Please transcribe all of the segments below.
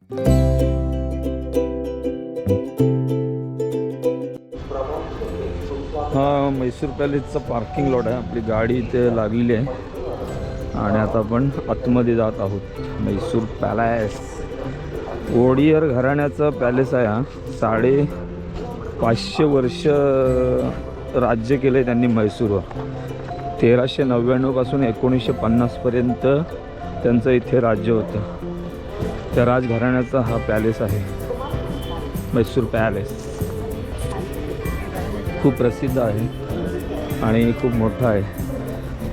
हा Mysore पॅलेसचा parking lot आहे. आपली गाडी इथे लागलेली आहे आणि आता आपण आतमध्ये जात आहोत. म्हैसूर पॅलेस ओडियर घराण्याचा पॅलेस आहे हा. 550 वर्ष राज्य केले त्यांनी म्हैसूरवर. 1399 पासून 1950 पर्यंत त्यांचं इथे राज्य होतं. त्या राजघराण्याचा हा पॅलेस आहे म्हैसूर पॅलेस. खूप प्रसिद्ध आहे आणि खूप मोठा आहे.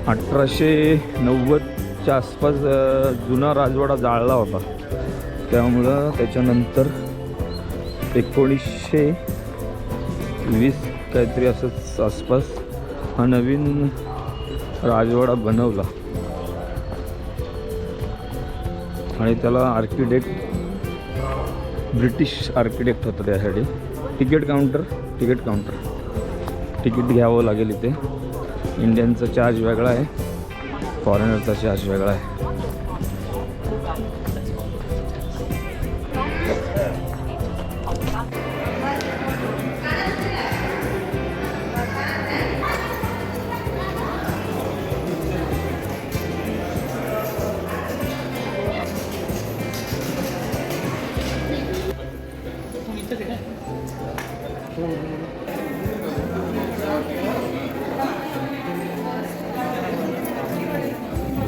1890च्या आसपास जुना राजवाडा जाळला होता. त्यामुळं त्याच्यानंतर 1920 काहीतरी असंच आसपास हा नवीन राजवाडा बनवला आणि त्याला आर्किटेक्ट ब्रिटिश आर्किटेक्ट होतं. त्यासाठी तिकीट काउंटर तिकीट घ्यावं लागेल इथे. इंडियनचा चार्ज वेगळा आहे, फॉरेनरचा चार्ज वेगळा आहे.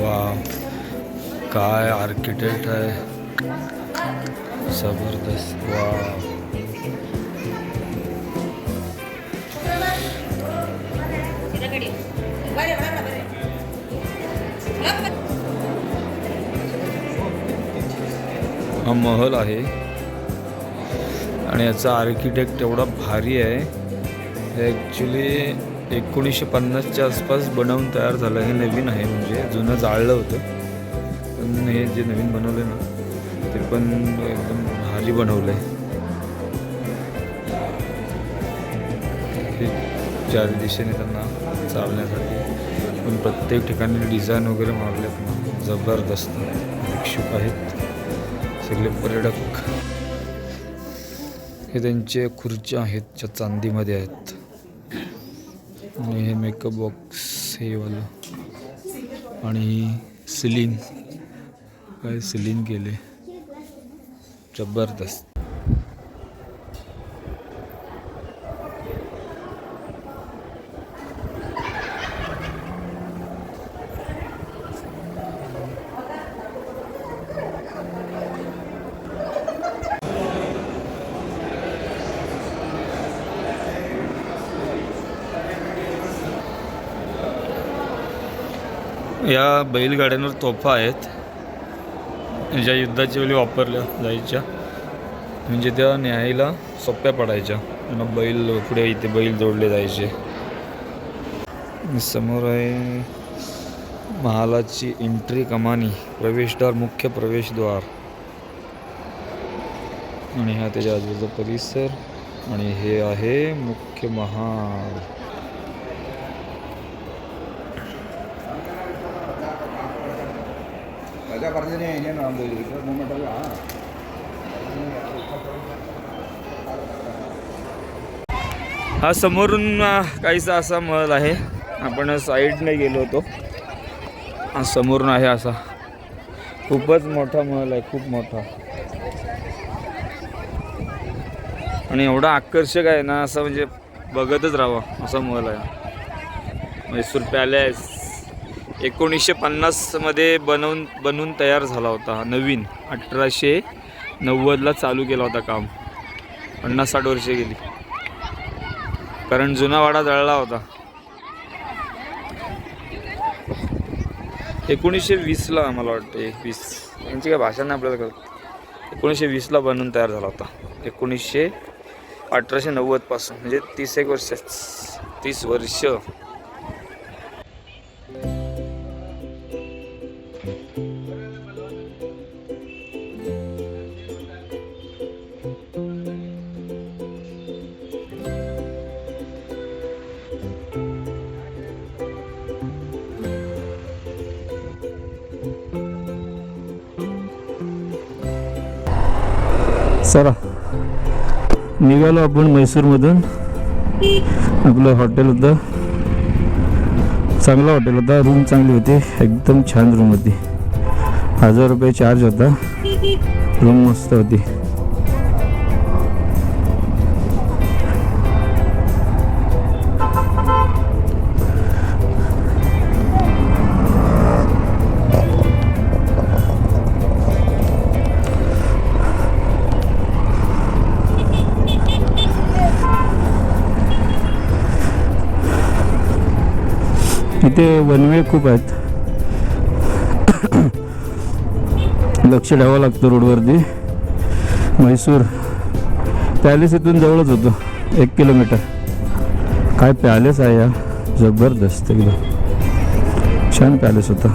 वाह, काय आर्किटेक्ट आहे, जबरदस्त. वाह, हा महल आहे आणि याचा आर्किटेक्ट एवढा भारी आहे. ॲक्च्युली 1950च्या आसपास बनवून तयार झालं. हे नवीन आहे, म्हणजे जुनं जाळलं होतं, पण हे जे नवीन बनवलं ना ते पण एकदम भारी बनवलं आहे. हे चारी दिशेने त्यांना चालण्यासाठी पण प्रत्येक ठिकाणी डिझाईन वगैरे मारलेत ना, जबरदस्त. भिक्षुक आहेत सगळे पर्यटक. हे त्यांचे खुर्च्या आहेत ज्या चांदीमध्ये आहेत आणि हे मेकअप बॉक्स हे वालं आणि सिलिंग केले, जबरदस्त. या बैलगाड्यांवर तोफा आहेत ज्या युद्धाच्या वेळी वापरल्या जायच्या, म्हणजे त्या न्यायला सोप्या पडायच्या. त्यांना बैल पुढे इथे बैल जोडले जायचे. समोर आहे महालाची एंट्री कमानी, प्रवेशद्वार, मुख्य प्रवेशद्वार आणि हा त्याच्या आजूबाजूचा परिसर आणि हे आहे मुख्य महाल. हा समोरून काहीसा असा महल आहे. आपण साईडने गेलो होतो. हा समोरून आहे असा खूपच मोठा महल आहे, खूप मोठा आणि एवढा आकर्षक आहे ना, असं म्हणजे बघतच राहावं असा महल आहे. म्हैसूर पॅलेस 1950 मध्ये बनवून तयार झाला होता. नवीन 1890ला चालू केला होता काम. 50-60 वर्षे गेली कारण जुना वाडा जळला होता. 1920ला मला वाटतं 20 यांची काय भाषा नाही आपल्याला कळत. 1920ला बनवून तयार झाला होता. 1890 पासून, म्हणजे 30 वर्ष. चला निघालो आपण म्हैसूरमधून. आपलं हॉटेल होतं, चांगलं हॉटेल होता, रूम चांगली होती, एकदम छान रूम होती. 1000 रुपये चार्ज होता, रूम मस्त होती. इथे वनवे खूप आहेत, लक्ष ठेवावं लागतं रोडवरती. म्हैसूर पॅलेस इथून जवळच होतं, 1 किलोमीटर. काय पॅलेस आहे या, जबरदस्त एकदम छान पॅलेस होता.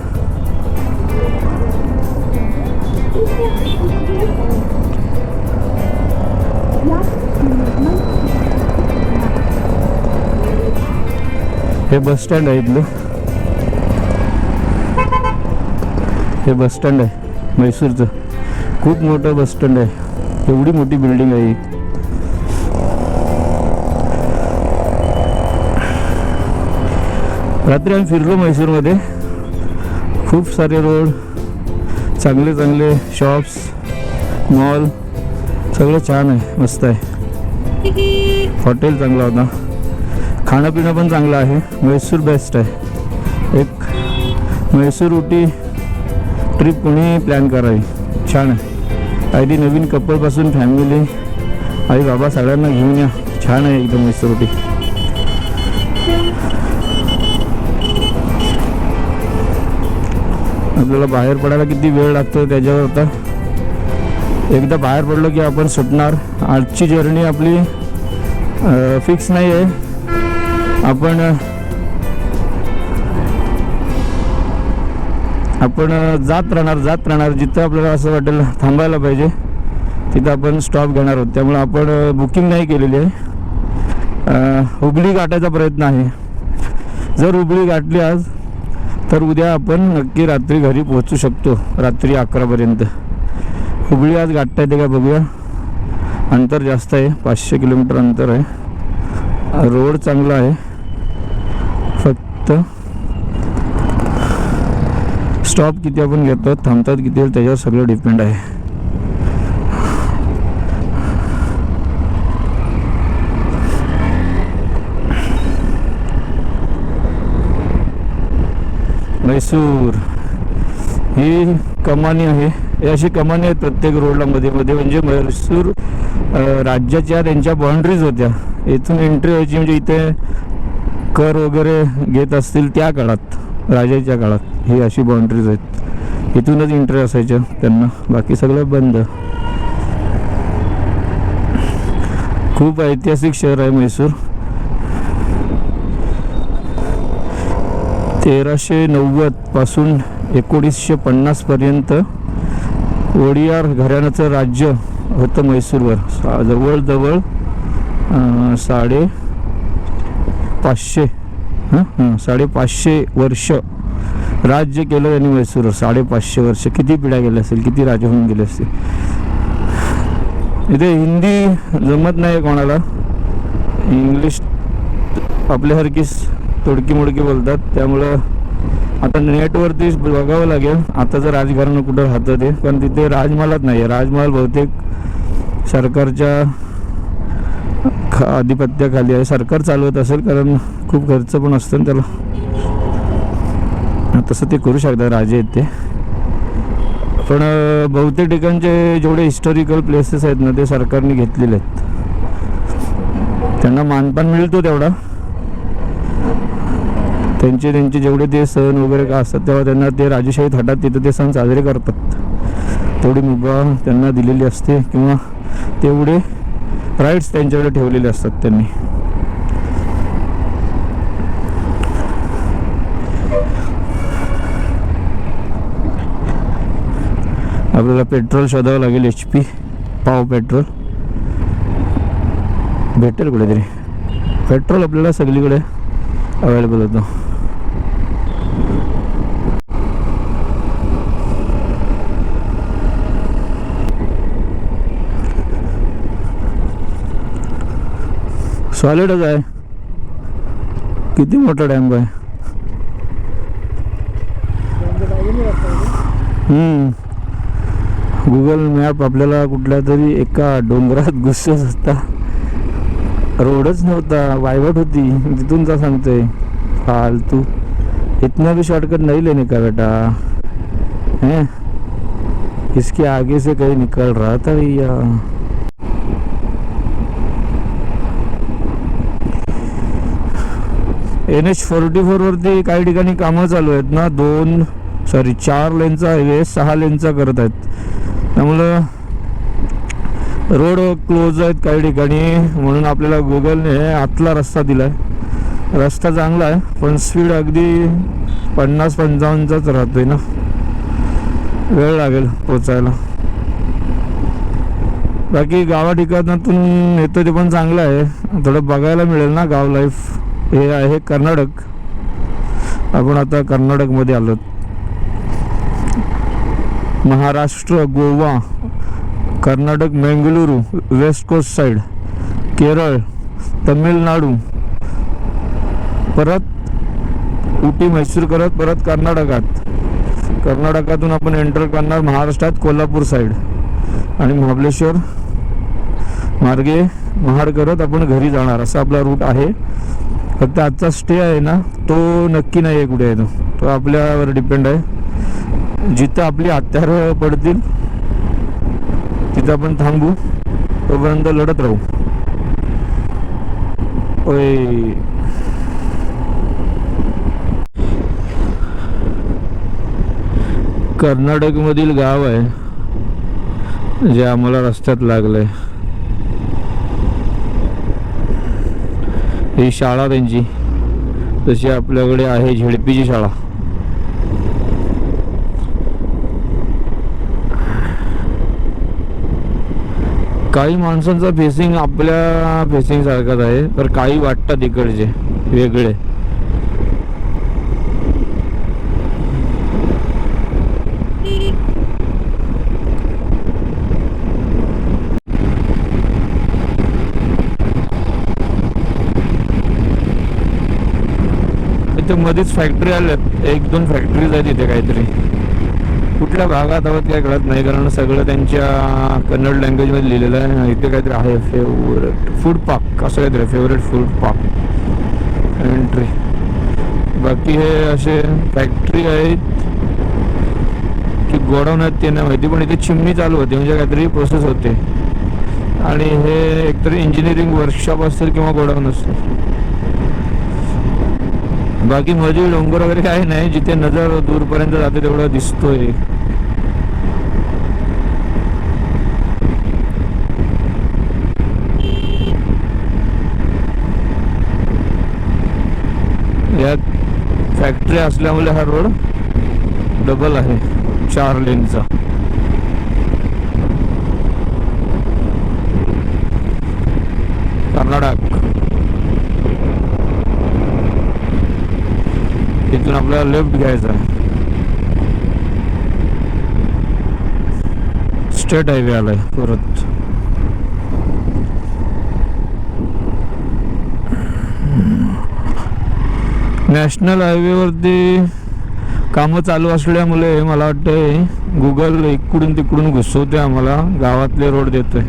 हे बस स्टँड आहे इथलं, हे बस स्टँड आहे म्हैसूरचं. खूप मोठं बस स्टँड आहे, एवढी मोठी बिल्डिंग आहे. रात्री आम्ही फिरलो म्हैसूरमध्ये, खूप सारे रोड, चांगले चांगले शॉप्स, मॉल, सगळं छान आहे, मस्त आहे. हॉटेल चांगला होता, खाणं पिणं पण चांगलं आहे. म्हैसूर बेस्ट आहे. एक म्हैसूर उटी ट्रिप कोणी प्लॅन करावी, छान आहे. अगदी नवीन कपलपासून फॅमिली, आई बाबा सगळ्यांना घेऊन या, छान आहे एकदम म्हैसूर उटी. आपल्याला बाहेर पडायला किती वेळ लागतो त्याच्यावर होता. एकदा बाहेर पडलो की आपण सुटणार. आजची जर्नी आपली फिक्स नाही आहे, आपण जात राहणार जिथं आपल्याला असं वाटेल थांबायला पाहिजे तिथं आपण स्टॉप घेणार आहोत. त्यामुळे आपण बुकिंग नाही केलेली आहे. हुबळी गाठायचा प्रयत्न आहे. जर हुबळी गाठली आज तर उद्या आपण नक्की रात्री घरी पोहोचू शकतो, रात्री 11पर्यंत. हुबळी आज गाठता येते का बघूया. अंतर जास्त आहे, 500 किलोमीटर अंतर आहे. रोड चांगला आहे, फक्त स्टॉप किती आपण घेतो, थांबतात किती त्याच्यावर सगळं डिपेंड आहे. म्हैसूर ही कमानी आहे, हे अशी कमानी आहेत प्रत्येक रोडला मध्ये मध्ये. म्हणजे म्हैसूर राज्याच्या त्यांच्या बाउंड्रीज होत्या, इथून एंट्री व्हायची. म्हणजे इथे कर वगैरे घेत असतील त्या काळात, राजाच्या काळात ही अशी बाउंड्रीज आहेत, इथूनच एंट्री असायच्या त्यांना, बाकी सगळं बंद. खूप ऐतिहासिक शहर आहे म्हैसूर. 1390 पासून 1950 पर्यंत ओडियार घराण्याचं राज्य होतं म्हैसूरवर. जवळजवळ 550 वर्ष राज्य केलं त्यांनी म्हैसूरवर. 550 वर्ष, किती पिढ्या गेल्या असतील, किती राजे होऊन गेले असतील. इथे हिंदी जमत नाही कोणाला, इंग्लिश आपल्यासारखीच तोडकी मोडकी बोलतात. त्यामुळं आता नेटवरतीच बघावं लागेल आताचं राजकारण कुठं राहतं ते. कारण तिथे राजमहालात नाही आहे, राजमहाल बहुतेक सरकारच्या आधिपत्याखाली आहे, सरकार चालवत असेल, कारण खूप खर्च पण असतो ना त्याला. तसं ते करू शकतात राजे आहेत ते. पण बहुतेक ठिकाणचे जेवढे हिस्टॉरिकल प्लेसेस आहेत ना ते सरकारने घेतलेले आहेत, त्यांना मानपान मिळतो तेवढा. त्यांचे जेवढे ते सण वगैरे का असतात तेव्हा त्यांना ते राजेशाही थाटात तिथं ते सण साजरे करतात. तेवढी मुभा त्यांना दिलेली असते, किंवा तेवढे राईट्स त्यांच्याकडे ठेवलेले असतात त्यांनी. आपल्याला पेट्रोल शोधावं लागेल, HP पाव पेट्रोल भेटेल कुठेतरी. पेट्रोल आपल्याला सगळीकडे अवेलेबल होतं. सॉलिडच आहे. किती मोठा डॅम आहे. गुगल मॅप आपल्याला कुठल्या तरी एका डोंगरात घुसत होता. रोडच नव्हता, वायवट होती, तिथून का सांगतोय फालतू. इतना भी शॉर्टकट नहीं लेने का बेटा हैं. इसके आगे से कहीं निकल रहा था भैया. NH44 वरती काही ठिकाणी कामं चालू आहेत ना. 4 लेनचा हायवे 6 लेनचा करत आहेत. त्यामुळं रोड क्लोज आहेत काही ठिकाणी. म्हणून आपल्याला गुगलने आतला रस्ता दिलाय. रस्ता चांगला आहे पण स्पीड अगदी 50-55च राहतोय ना. वेळ लागेल पोचायला. बाकी गावा ठिकाणातून येतो ते पण चांगलं आहे. थोडं बघायला मिळेल ना गाव लाईफ. हे आहे कर्नाटक. आपण आता कर्नाटकमध्ये आलो. Maharashtra, Goa, Karnataka, Bengaluru, west coast side, Kerala, Tamil Nadu, परत उटी मैसूर करत परत कर्नाटकात. कर्नाटकातून आपण एंटर करणार महाराष्ट्रात कोल्हापूर साईड आणि महाबळेश्वर मार्गे महाड करत आपण घरी जाणार. असा आपला रूट आहे. फक्त आजचा स्टे आहे ना तो नक्की नाही आहे कुठे आहे. तो आपल्यावर डिपेंड आहे. जिथं आपली हत्यारं पडतील तिथं आपण थांबू. तोपर्यंत लढत राहू. ओय कर्नाटकमधील गाव आहे जे आम्हाला रस्त्यात लागलंय. ही शाळा त्यांची तशी आपल्याकडे आहे झेडपीची शाळा. काही माणसांचा फेसिंग आपल्या फेसिंग सारखाच आहे तर काही वाटतात इकडचे वेगळे. इथे मध्येच फॅक्टरी आल्यात. 1-2 फॅक्टरीज आहेत इथे काहीतरी. कुठल्या भागात आहोत काय कळत नाही कारण सगळं त्यांच्या कन्नड लँग्वेजमध्ये लिहिलेलं आहे. इथे काहीतरी आहे फेवरेट फूड पार्क असं काहीतरी. Favourite food park entry. बाकी हे असे फॅक्टरी आहेत की गोडाऊन आहेत ते नाही माहिती. पण इथे चिमणी चालू होते म्हणजे काहीतरी प्रोसेस होते. आणि हे एकतरी इंजिनिअरिंग वर्कशॉप असेल किंवा गोडाऊन असेल. बाकी मध्ये डोंगर वगैरे काही नाही. जिथे नजर दूरपर्यंत जाते तेवढं दिसतोय. यात फॅक्टरी असल्यामुळे हा रोड डबल आहे 4 लेनचा. कर्नाटक. इथून आपल्याला लेफ्ट घ्यायचा. स्टेट हायवे आलाय परत. नॅशनल हायवेवरती कामं चालू असल्यामुळे मला वाटतंय गुगल इकडून तिकडून घुसवते आम्हाला. गावातले रोड देतोय.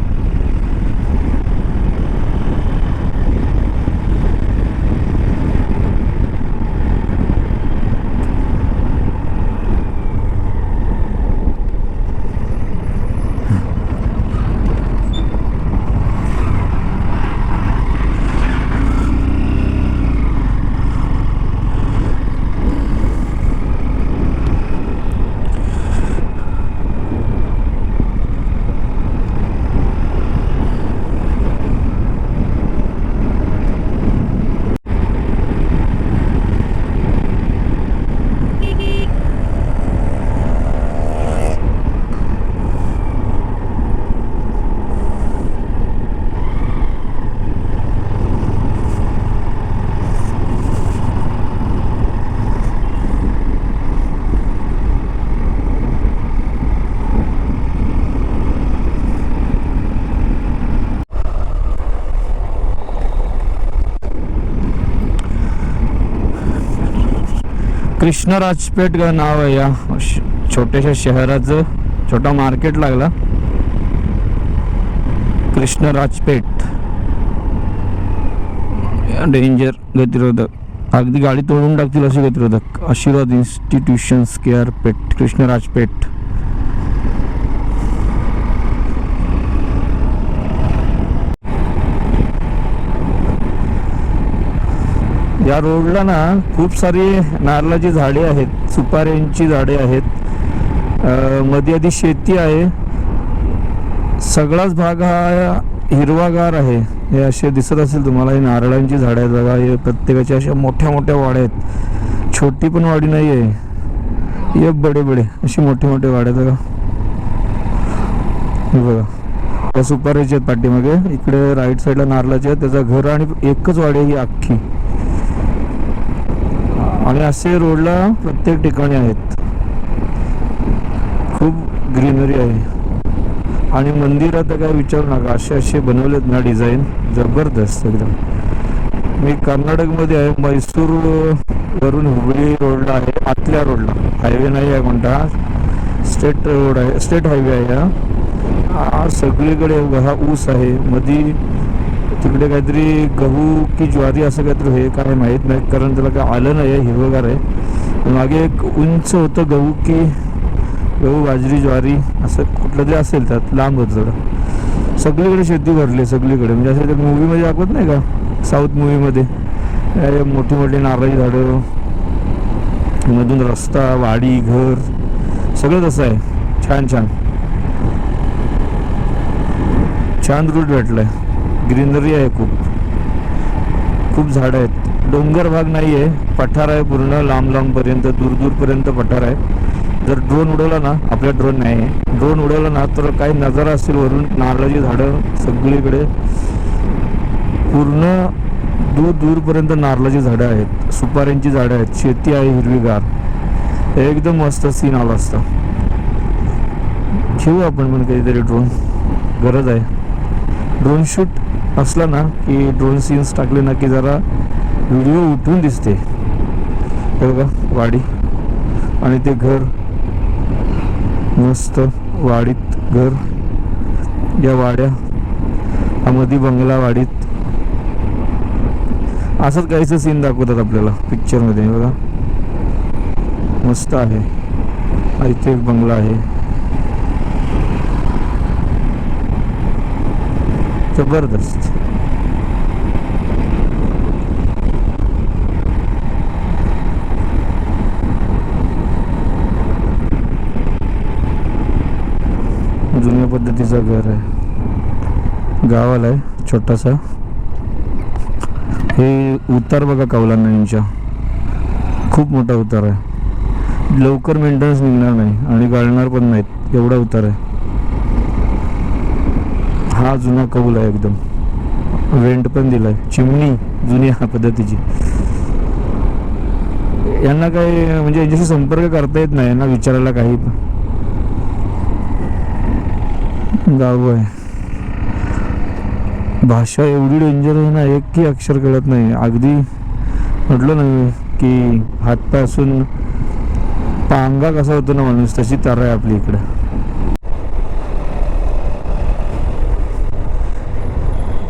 कृष्णराजपेठ का नाव आहे या छोट्याशा शहराचं. छोटा मार्केट लागला, कृष्णराजपेठ. डेंजर गतिरोधक, अगदी गाडी तोडून टाकतील अशी गतिरोधक. आशीर्वाद इन्स्टिट्यूशन स्क्वेअर पेठ, कृष्णराजपेठ. या रोडला ना खूप सारी नारळाची झाडे आहेत, सुपाऱ्यांची झाडे आहेत. मध्ये आधी शेती आहे. सगळाच भाग हा हिरवागार आहे. हे असे दिसत असेल तुम्हाला, हे नारळांची झाडं आहेत बघा. हे प्रत्येकाच्या अशा मोठ्या मोठ्या वाड्या आहेत. छोटी पण वाडी नाही आहे, ये बडे बडे अशी मोठे मोठे वाड्या आहेत बघा. हे बघा, त्या सुपारीचे आहेत पाठीमागे. इकडे राईट साईडला नारळाचे आहेत, त्याचं घर आणि एकच वाडी आहे ही अख्खी. आणि असे रोडला प्रत्येक ठिकाणी आहेत. खूप ग्रीनरी आहे. आणि मंदिरात काय विचारू नका, असे बनवलेत ना डिझाईन, जबरदस्त एकदम. मी कर्नाटकमध्ये आहे, मैसूर वरून हुबळी रोडला आहे, आतल्या रोडला. हायवे नाही आहे कोणता, स्टेट रोड आहे, स्टेट हायवे आहे हा. सगळीकडे हा ऊस आहे. मधी तिकडे काहीतरी गहू की ज्वारी असं काहीतरी हे काय माहीत नाही, कारण त्याला काय आलं नाही आहे, हिरवगार आहे. मागे एक उंच होतं गहू की गहू बाजरी ज्वारी असं कुठलं तरी असेल, त्यात लांब होतं थोडं. सगळीकडे शेती भरली सगळीकडे, म्हणजे असं मूवीमध्ये दाखवत नाही का, साऊथ मूवीमध्ये मोठी मोठी नारळी झाडं, मधून रस्ता, वाडी, घर सगळं तसं आहे. छान छान छान रूट भेटलाय. ग्रीनरी आहे, खूप खूप झाडं आहेत. डोंगर भाग नाही आहे, पठार आहे पूर्ण लांब लांबपर्यंत, दूर दूरपर्यंत पठार आहे. जर ड्रोन उडवला ना, आपल्या ड्रोन नाही आहे, ड्रोन उडवला ना तर काही नजारा असतील वरून. नारळाची झाडं सगळीकडे, पूर्ण दूर दूरपर्यंत नारळाची झाडं आहेत, सुपाऱ्यांची झाडं आहेत, शेती आहे हिरवीगार. एकदम मस्त सीन आला असता. घेऊ आपण पण कधीतरी ड्रोन, गरज आहे. ड्रोन शूट असला ना की ड्रोन सीन्स टाकले ना की जरा व्हिडिओ उठून दिसते. हे बघा वाडी आणि ते घर, मस्त वाडीत घर, या वाड्या, मध्ये बंगला वाडीत. असंच काहीच सीन दाखवतात आपल्याला पिक्चरमध्ये. बघा मस्त आहे. इथे एक बंगला आहे, जबरदस्त. जुन्या पद्धतीचं घर आहे, गावाला आहे छोटासा. हे उतार बघा कौलांच्या, खूप मोठा उतार आहे. लवकर मेंटेनन्स निघणार नाही आणि गाळणार पण नाहीत, एवढा उतार आहे. हा जुना कौल आहे एकदम. वेंट पण दिलाय, चिमणी जुन्या पद्धतीची. यांना काही म्हणजे यांच्याशी संपर्क करता येत नाही, यांना विचारायला काही. गाव आहे. भाषा एवढी डेंजर आहे ना, एकही अक्षर कळत नाही. अगदी म्हटलं ना की हातपाय असून पांगा कसा होतो ना माणूस, तशी तरा आहे आपली इकडे.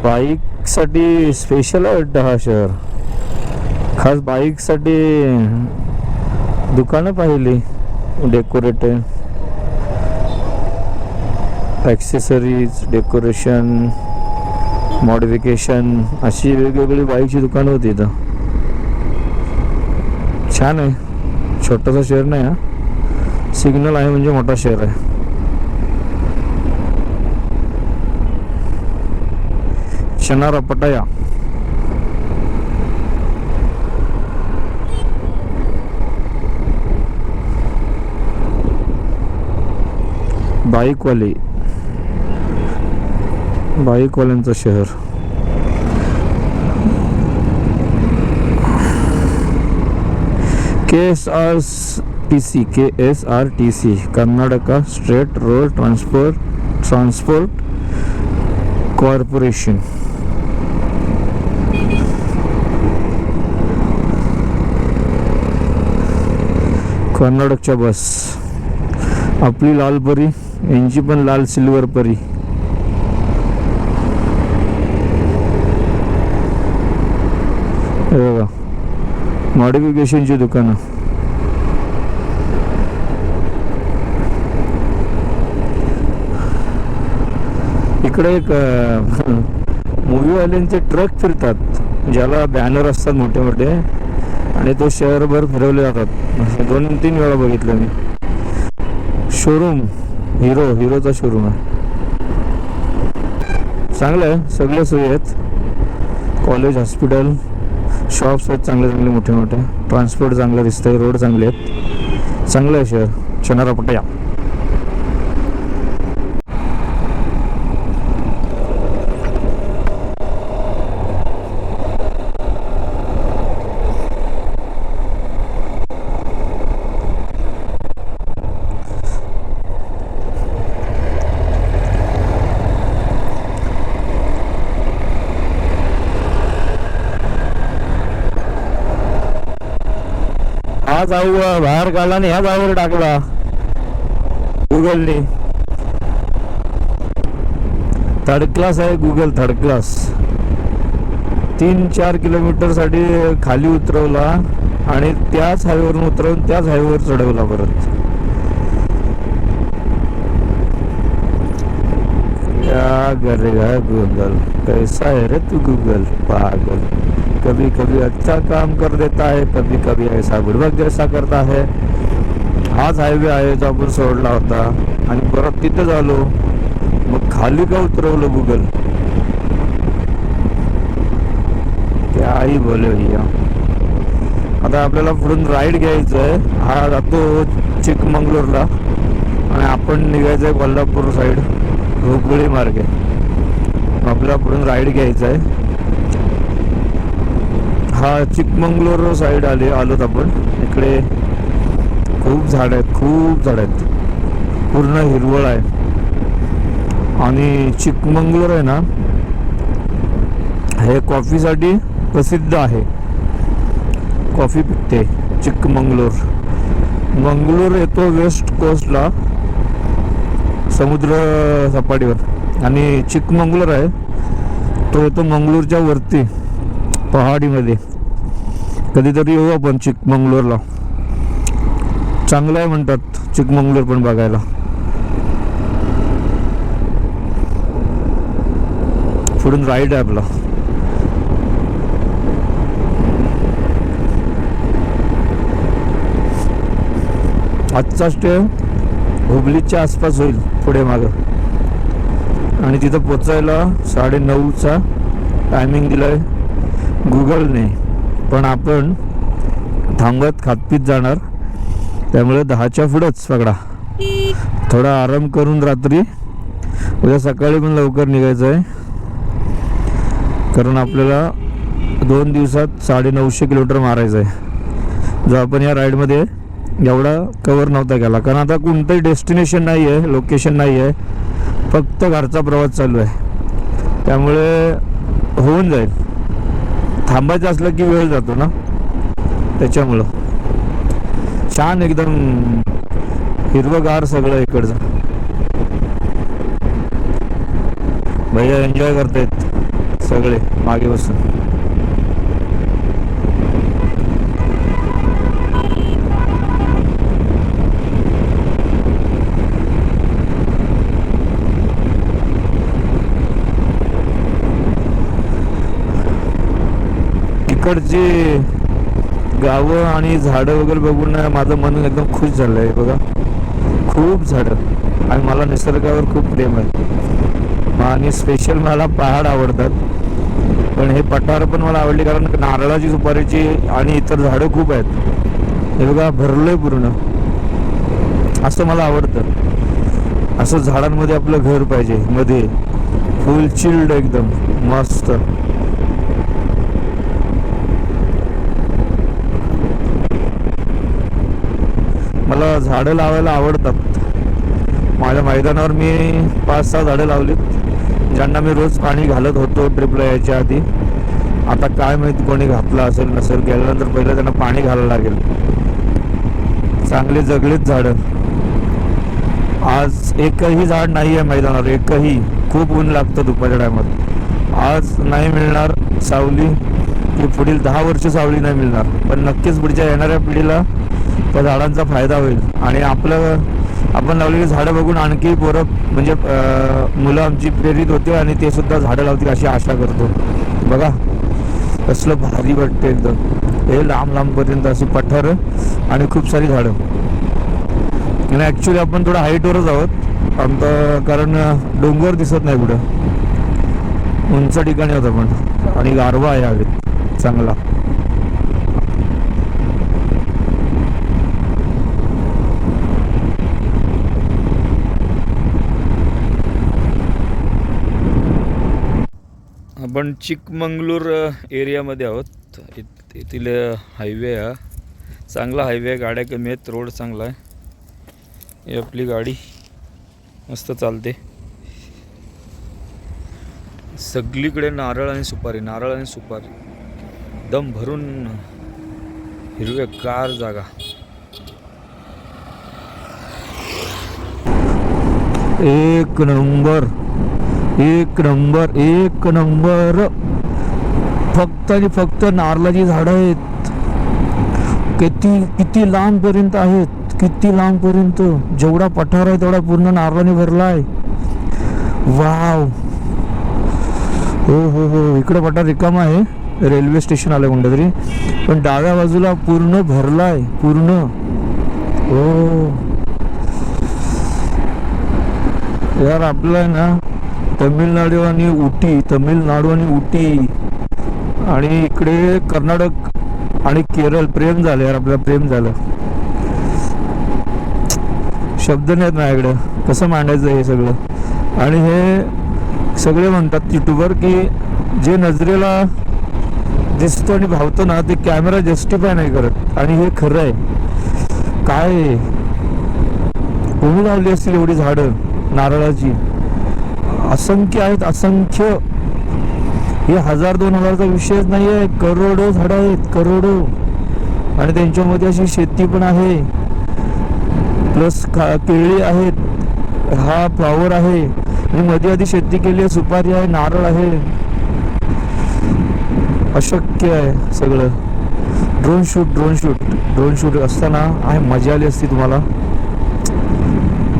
बाईक साठी स्पेशल आहे वाटतं हा शहर. खास बाईक साठी दुकानं पाहिली, डेकोरेटेड ॲक्सेसरीज, डेकोरेशन, मॉडिफिकेशन, अशी वेगवेगळी बाईकची दुकानं होती इथं. छान आहे. छोटासा शहर नाही हा, सिग्नल आहे म्हणजे मोठा शहर आहे. चनारपटाया. बाईकवाल्यांचं शहर. KSRTC Karnataka state road transport corporation. कर्नाटकच्या बस. आपली लाल परी, यांची पण लाल सिल्वर परी. हे बघा मॉडिफिकेशनची दुकानं. इकडे एक मूवीवाल्यांचे ट्रक फिरतात, ज्याला बॅनर असतात मोठे मोठे, आणि तो शहरभर फिरवले जातात. 2-3 वेळा बघितलं मी. शोरूम हिरोचा शोरूम आहे. चांगलं आहे, सगळ्या सोयी आहेत. कॉलेज, हॉस्पिटल, शॉप्स आहेत चांगले मोठे मोठे. ट्रान्सपोर्ट चांगलं दिसतंय, रोड चांगले आहेत. चांगलं आहे शहर चन्नारापट्टा. हा जाऊ बाहेर काढला आणि ह्या जाऊवर टाकला गुगलने. थर्ड क्लास आहे गुगल, थर्ड क्लास. 3-4 किलोमीटर साठी खाली उतरवला आणि त्याच हायवेवरून उतरवून त्याच हायवेवर चढवला परत. क्या करेगा गूगल, कैसा है रे तू गूगल पागल. कभी कभी अच्छा काम कर देता है, कभी कभी ऐसा बुड़बक जैसा करता है. हाच हायवे आहे जो आपण सोडला होता आणि परत तिथे झालो. मग खाली का उतरवलं गुगल. काही बोले भैया. आता आपल्याला पुढून राईड घ्यायचं आहे. हा जातो चिकमंगळूरला आणि आपण निघायचं आहे कोल्हापूर साईड हुबळी मार्गे. आपल्याला पुढून राईड घ्यायचं आहे. हा चिकमंगळूर साईड आलोत आपण. इकडे खूप झाड आहेत, पूर्ण हिरवळ आहे. आणि चिकमंगळूर आहे ना, हे कॉफीसाठी प्रसिद्ध आहे. कॉफी पिकते चिकमंगळूर. मंगळूर येतो वेस्ट कोस्टला, समुद्र सपाटीवर. आणि चिकमंगळूर आहे तो येतो मंगळूरच्या वरती पहाडीमध्ये. कधीतरी येऊ आपण चिकमंगळूरला. चांगलं आहे म्हणतात चिकमंगळूर पण बघायला. पुढून राईड आहे आपला. आजचा स्टे हुबलीच्या आसपास होईल, पुढे मागं. आणि तिथं पोचायला 9:30चा टायमिंग दिलाय गुगलने. पण आपण थांबत खातपीत जाणार, त्यामुळे 10च्या पुढंच पकडा. थोडा आराम करून रात्री उद्या सकाळी पण लवकर निघायचं आहे. कारण आपल्याला 2 दिवसात 950 किलोमीटर मारायचं आहे, जो आपण या राईडमध्ये एवढा कवर नव्हता केला. कारण आता कोणतंही डेस्टिनेशन नाही आहे, लोकेशन नाही आहे, फक्त घरचा प्रवास चालू आहे. त्यामुळे होऊन जाईल. थांबायचं असलं की वेळ जातो ना, त्याच्यामुळं. छान एकदम हिरवगार सगळं इकडचं. भैया एन्जॉय करतायत सगळे मागे बसून. इकडची गावं आणि झाडं वगैरे बघून माझं मन एकदम खुश झालं आहे. बघा खूप झाडं, आणि मला निसर्गावर खूप प्रेम आहे. आणि स्पेशल मला पहाड आवडतात, पण हे पठार पण मला आवडली कारण नारळाची, सुपारीची आणि इतर झाडं खूप आहेत. हे बघा भरलंय पूर्ण. असं मला आवडतं. असं झाडांमध्ये आपलं घर पाहिजे, मध्ये फुल चिल्ड एकदम मस्त. मला झाडं लावायला आवडतात. माझ्या मैदानावर मी 5-6 झाडं लावलीत, ज्यांना मी रोज पाणी घालत होतो ट्रिपला यायच्या आधी. आता काय माहिती कोणी घातलं असेल नसेल, गेल्यानंतर पहिलं त्यांना पाणी घालायला लागेल. चांगले जगलेत झाडं. आज एकही झाड नाही आहे मैदानावर, एकही. खूप ऊन लागतं दुपारच्या टायमात. आज नाही मिळणार सावली, की पुढील 10 वर्ष सावली नाही मिळणार, पण नक्कीच पुढच्या येणाऱ्या पिढीला त्या झाडांचा फायदा होईल. आणि आपण लावलेली झाडं बघून आणखी पोरं म्हणजे मुलं आमची प्रेरित होते आणि ते सुद्धा झाडं लावतील अशी आशा करतो. बघा कसलं भारी वाटतं एकदम. हे लांब लांबपर्यंत अशी पठारं आणि खूप सारी झाडं. आणि ॲक्च्युली आपण थोडं हाईटवरच आहोत आमचं, कारण डोंगर दिसत नाही कुठं. उंच ठिकाणी आहोत आपण आणि गारवा आहे हवेत चांगला. आपण चिकमंगळूर एरियामध्ये आहोत. येथील हायवे हा चांगला हायवे आहे, गाड्या कमी आहेत, रोड चांगला आहे. ही आपली गाडी मस्त चालते. सगळीकडे नारळ आणि सुपारी, नारळ आणि सुपारी, दम भरून हिरवेगार जागा. एक नंबर, एक नंबर, एक नंबर. फक्त आणि फक्त नारळाची झाडं आहेत. किती लांबपर्यंत आहेत, किती लांबपर्यंत. जेवढा पठार आहे तेवढा पूर्ण नारळाने भरलाय. वाव. हो, इकडे पठार रिकामा आहे, रेल्वे स्टेशन आलं कोणतं तरी, पण डाव्या बाजूला पूर्ण भरलाय, पूर्ण. हो यार, आपलं ना तमिळनाडू आणि उटी आणि इकडे कर्नाटक आणि केरळ प्रेम झालं यार, आपल्याला प्रेम झालं. शब्द नाहीत माझ्याकडे कसं मांडायचं हे सगळं. आणि हे सगळे म्हणतात युट्यूबर की जे नजरेला दिसतं आणि भावतं ना ते कॅमेरा जस्टिफाय नाही करत, आणि हे खरं आहे. काय कोणी लावली असतील एवढी झाडं नारळाची? असंख्य आहेत, असंख्य. हे 1000-2000चा विषयच नाही आहे, करोडो झाडं आहेत, करोडो. आणि त्यांच्यामध्ये अशी शेती पण आहे, प्लस केळी आहेत, हा फ्लॉवर आहे, आणि मध्ये आधी शेती केली आहे, सुपारी आहे, नारळ आहे. अशक्य आहे सगळं. ड्रोन शूट असताना आहे मजा आली असती तुम्हाला.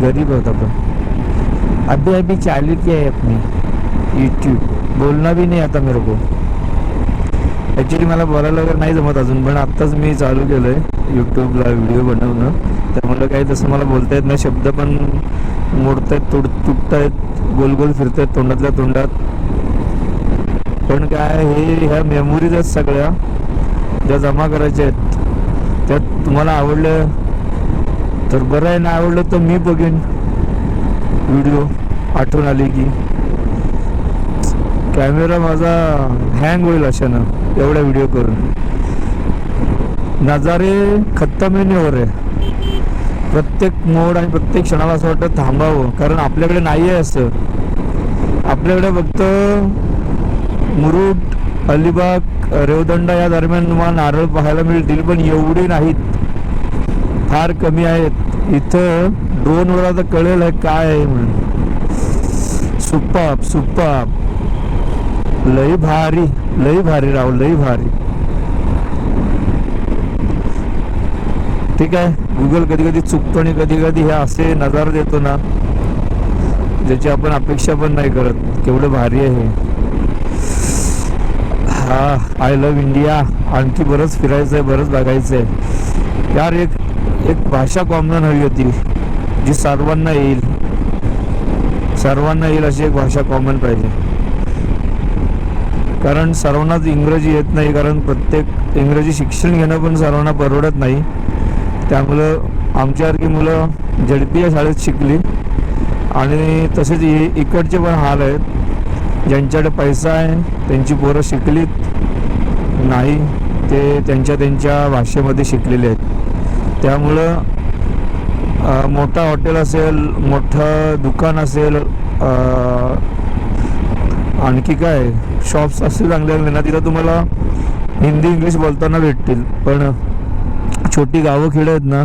गरीब होता पण अभी चालू किया है अपनी यूट्यूब. बोलना भी नहीं आता मेरे को. ॲक्च्युली मला बोलायला वगैरे नाही जमत अजून, पण आत्ताच मी चालू केलं आहे यूट्यूबला व्हिडिओ बनवणं. त्यामुळे काही तसं मला बोलता येत नाही. शब्द पण मोडत आहेत, तुटत आहेत, गोल फिरत आहेत तोंडातल्या तोंडात. पण काय, ह्या मेमोरीज आहेत सगळ्या, ज्या जमा करायच्या आहेत. त्यात तुम्हाला आवडलं तर बरं आहे, नाही आवडलं तर मी बघेन व्हिडिओ आठवण आली की. कॅमेरा माझा हँग होईल अशानं एवढा व्हिडिओ करून. नजारे खत्म येण्यावर आहे. प्रत्येक मोड आणि प्रत्येक क्षणाला असं वाटतं थांबावं, कारण आपल्याकडे नाही आहे असं. आपल्याकडे फक्त मुरुड, अलिबाग, रेवदंडा या दरम्यान तुम्हाला नारळ पाहायला मिळतील, पण एवढे नाहीत, फार कमी आहेत. इथं ड्रोनवर आता कळेल आहे काय आहे म्हणून. सुपाप लई भारी राव, लई भारी. ठीक आहे, गुगल कधी कधी चुकतो आणि कधी कधी हे असे नजारे देतो ना ज्याची आपण अपेक्षा पण नाही करत. केवढं भारी आहे हे. हा, आय लव्ह इंडिया. आणखी बरंच फिरायचं आहे, बरंच बघायचं आहे यार. एक भाषा कॉमन हवी होती जी सर्वांना येईल अशी एक भाषा कॉमन पाहिजे. कारण सर्वांनाच इंग्रजी येत नाही, कारण प्रत्येक इंग्रजी शिक्षण घेणं पण सर्वांना परवडत नाही. त्यामुळं आमच्यासारखी मुलं झडपी या शाळेत शिकली, आणि तसेच इकडचे पण हाल आहेत. ज्यांच्याकडे पैसा आहे त्यांची पोरं शिकलीत नाही, ते त्यांच्या भाषेमध्ये शिकलेले आहेत. त्यामुळं मोठा हॉटेल असेल, मोठं दुकान असेल, आणखी काय शॉप्स असतील चांगले ना, तिथं तुम्हाला हिंदी इंग्लिश बोलताना भेटतील. पण छोटी गावं खेडं आहेत ना,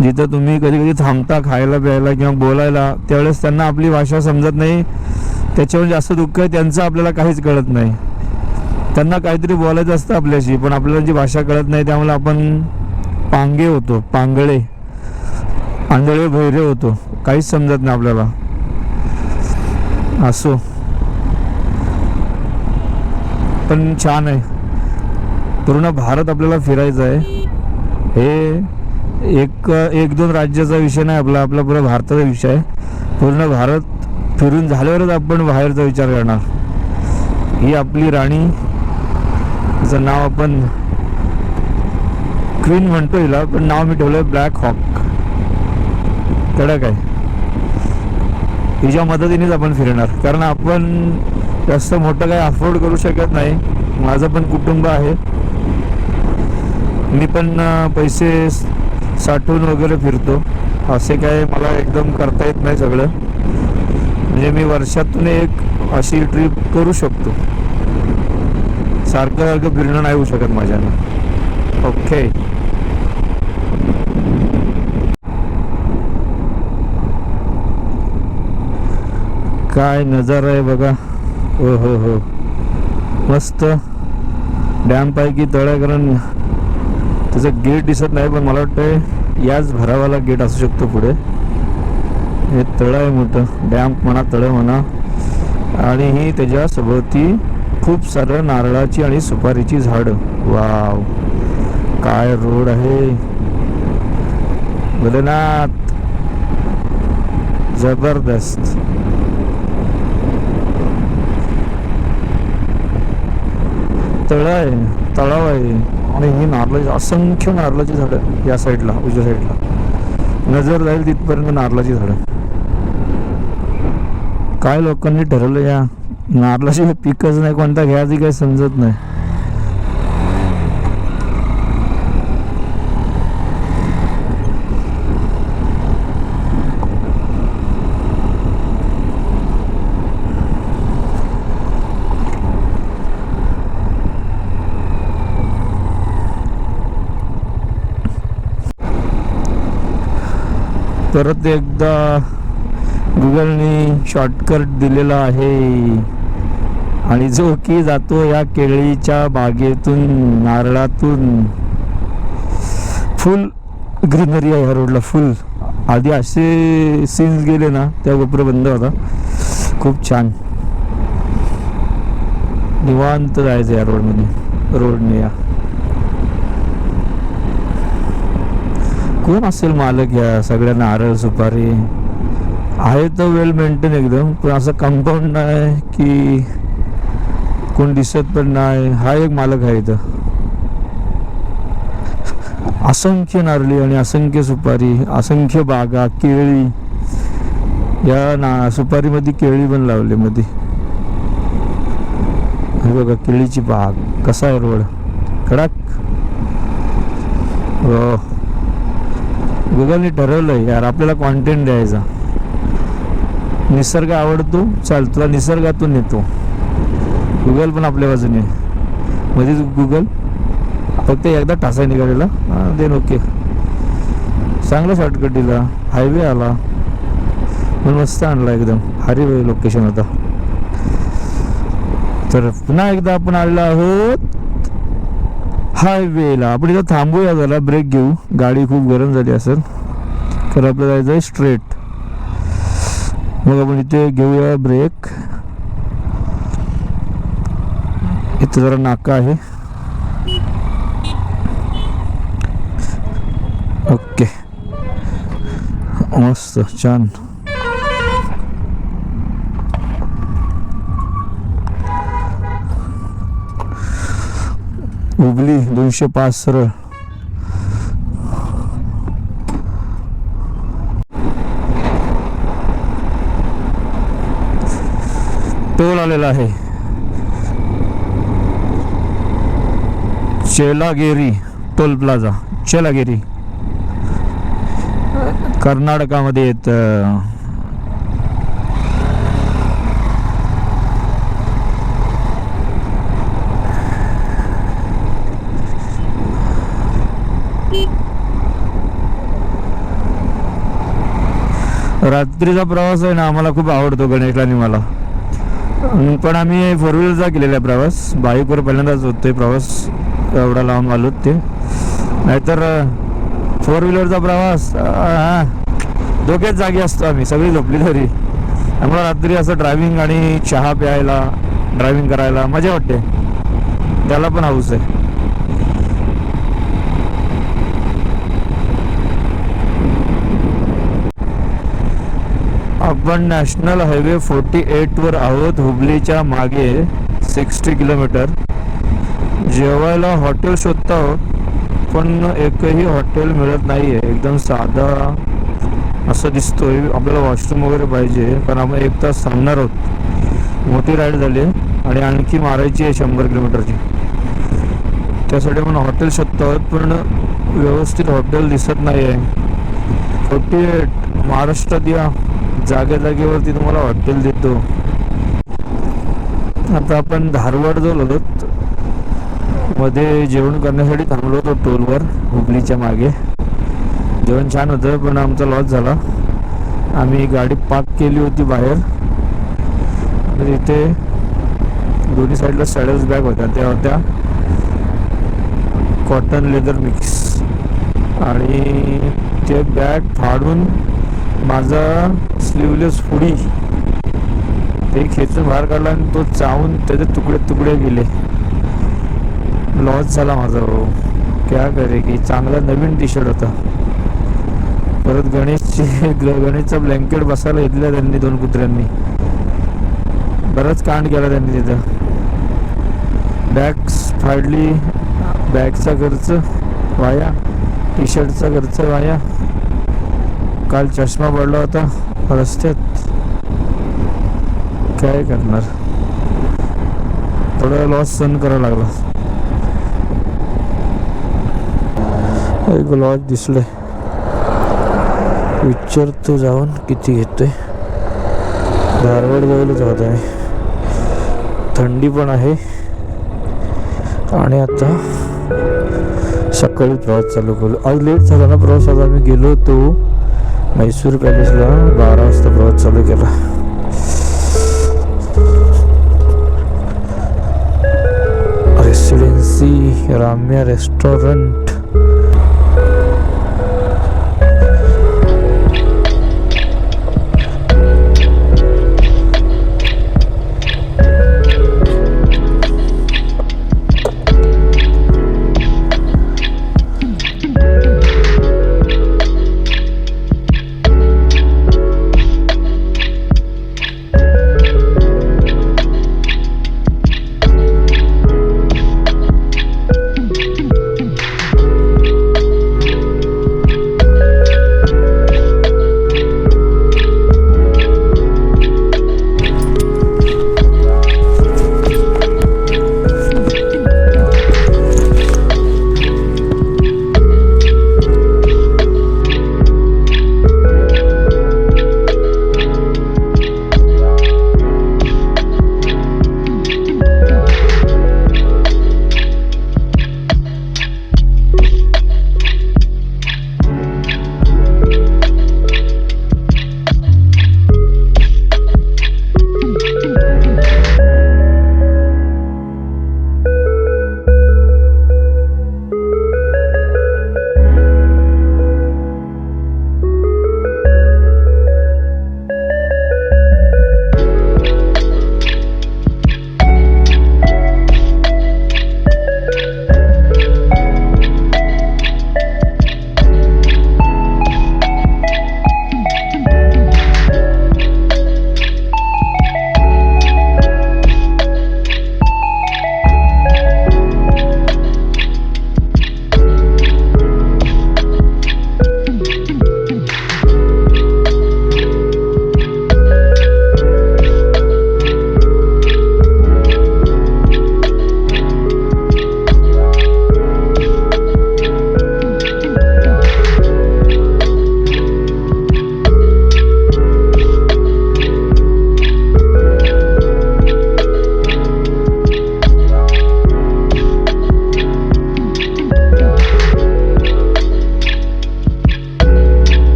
जिथं तुम्ही कधी कधी थांबता खायला प्यायला किंवा बोलायला, त्यावेळेस त्यांना आपली भाषा समजत नाही. त्याच्यावर जास्त दुःख आहे त्यांचं, आपल्याला काहीच कळत नाही. त्यांना काहीतरी बोलायचं असतं आपल्याशी, पण आपल्याला जी भाषा कळत नाही त्यामुळे आपण पांगे होतो, पांगळे, आंधळे बहिरे होतो, काहीच समजत नाही आपल्याला. असो, पण छान आहे. पूर्ण भारत आपल्याला फिरायचं आहे. हे एक दोन राज्याचा विषय नाही आपला, आपला पुरा भारताचा विषय आहे. पूर्ण भारत फिरून झाल्यावरच आपण बाहेरचा विचार करणार. ही आपली राणी, तिचं नाव आपण क्वीन म्हणतो हिला, पण नाव मी ठेवलं ब्लॅक हॉक. कडक आहे. हिच्या मदतीनेच आपण फिरणार, कारण आपण जास्त मोठं काही अफोर्ड करू शकत नाही. माझं पण कुटुंब आहे, मी पण पैसे साठवून वगैरे फिरतो. असे काय मला एकदम करता येत नाही सगळं. म्हणजे मी वर्षातून एक अशी ट्रिप करू शकतो. सारखं सारखं फिरणं नाही होऊ शकत माझ्यानं. ओके, काय नजारा आहे बघा. हो हो हो, मस्त डॅमपैकी तळ, कारण त्याचं गेट दिसत नाही, पण मला वाटतं याच भरावाला गेट असू शकतो पुढे. हे तळं आहे मोठं, डॅम म्हणा तळं म्हणा, आणि ही त्याच्या सभोवती खूप सारं नारळाची आणि सुपारीची झाडं. वाव, काय रोड आहे भोलेनाथ, जबरदस्त. तळ आहे, तलाव आहे, आणि ही नारळाची, असंख्य नारळाची झाडं या साईडला, उजव्या साईडला नजर जाईल तिथपर्यंत नारळाची झाडं. काय लोकांनी ठरवलं, या नारळाची पिकच नाही, कोणता घ्यायची काही समजत नाही. परत एकदा गुगलने शॉर्टकट दिलेला आहे, आणि जो की जातो या केळीच्या बागेतून, नारळातून. फुल ग्रीनरी आहे ह्या रोडला, फुल. आधी असे सीन्स गेले ना, त्या गोपुर बंद होता. खूप छान, निवांत जायचं या रोडने. या कोण असेल मालक या सगळ्या नारळ सुपारी आहे तर वेल मेंटेन एकदम, पण असं कंपाऊंड नाही की कोण दिसत पण नाही. हा एक मालक आहे इथं. असंख्य नारळी आणि असंख्य सुपारी, असंख्य बागा, केळी. या सुपारीमध्ये केळी पण लावली मध्ये. हे बघा केळीची बाग, कसा आहे रोड, कडक. हो, गुगलने ठरवलंय यार आपल्याला कॉन्टेंट द्यायचा. निसर्ग आवडतो, चाल तुला निसर्गातून येतो. गुगल पण आपल्या बाजूने मध्येच. गुगल फक्त एकदा टासा निघालेला, देन ओके. चांगला शॉर्टकट दिला, हायवे आला, पण मस्त आणला एकदम. भारी लोकेशन होता. तर पुन्हा एकदा आपण आलेलो आहोत हायवेला. आपण इथं थांबूया, जरा ब्रेक घेऊ, गाडी खूप गरम झाली असेल. तर आपल्याला जायचं आहे स्ट्रेट. मग आपण इथे घेऊया ब्रेक. इथं जरा नाका आहे. ओके, मस्त छान. हुबली 205 सरळ. टोल आलेला आहे, चेलागेरी टोल प्लाझा. चेलागेरी कर्नाटकामध्ये येतं. रात्रीचा प्रवास आहे ना आम्हाला खूप आवडतो, गणेशला आणि मला. पण आम्ही 4 व्हीलरचा केलेला आहे प्रवास, बाईकवर पहिल्यांदाच होतोय प्रवास, एवढा लांब आलो ते. नाहीतर 4 व्हीलरचा प्रवास डोक्यात जागी असतो आम्ही, सगळी झोपली तरी. त्यामुळे रात्री असं ड्रायव्हिंग आणि चहा प्यायला, ड्रायव्हिंग करायला मजा वाटते, त्याला पण हाऊस आहे. आपण नॅशनल हायवे 48 वर आहोत, हुबलीच्या मागे 60 किलोमीटर. जेवायला हॉटेल शोधतो आहोत, पण एकही हॉटेल मिळत नाही आहे. एकदम साधा असं दिसतोय. आपल्याला वॉशरूम वगैरे पाहिजे, कारण आपण 1 तास थांबणार आहोत. मोठी राईड झाली आहे आणि आणखी मारायची आहे 100 किलोमीटरची. त्यासाठी आपण हॉटेल शोधतो आहोत, पण व्यवस्थित हॉटेल दिसत नाही आहे. 48 महाराष्ट्रात या, जागे जागेवरती तुम्हाला हॉटेल देतो. आता आपण धारवाड जो आलो, मध्ये जेवण करण्यासाठी थांबलो होतो टोलवर, हुबलीच्या मागे. जेवण छान होतं, पण आमचा लॉस झाला. आम्ही गाडी पार्क केली होती बाहेर, तर इथे दोन्ही साईडला सॅडल्स बॅग होत्या, त्या होत्या कॉटन लेदर मिक्स. आणि ते बॅग फाडून माझा स्लीवलेस हुडी ते खेचून बाहेर काढला आणि तो चावून त्याचे तुकडे तुकडे गेले. लॉस झाला माझा. हो क्या करे की चांगला नवीन टी शर्ट होता. परत गणेशचा ब्लँकेट बसायला घेतला त्यांनी, 2 कुत्र्यांनी. बराच कांड केला त्यांनी तिथं. बॅग फाडली, बॅगचा खर्च वाया, टी शर्टचा खर्च वाया. काल चष्मा पडला होता रस्त्यात, काय करणार, थोडा लॉस सहन करावा लागला. एक लॉस दिसले, विचारतो जाऊन किती घेतोय. धारवाड जवळच जात आहे, थंडी पण आहे. आणि आता सकाळी प्रवास चालू करू. आज लेट झाला ना प्रवास. आज आम्ही गेलो होतो म्हैसूर पॅलेसला, 12 वाजता प्रवास चालू केला. Residency Ramya restaurant.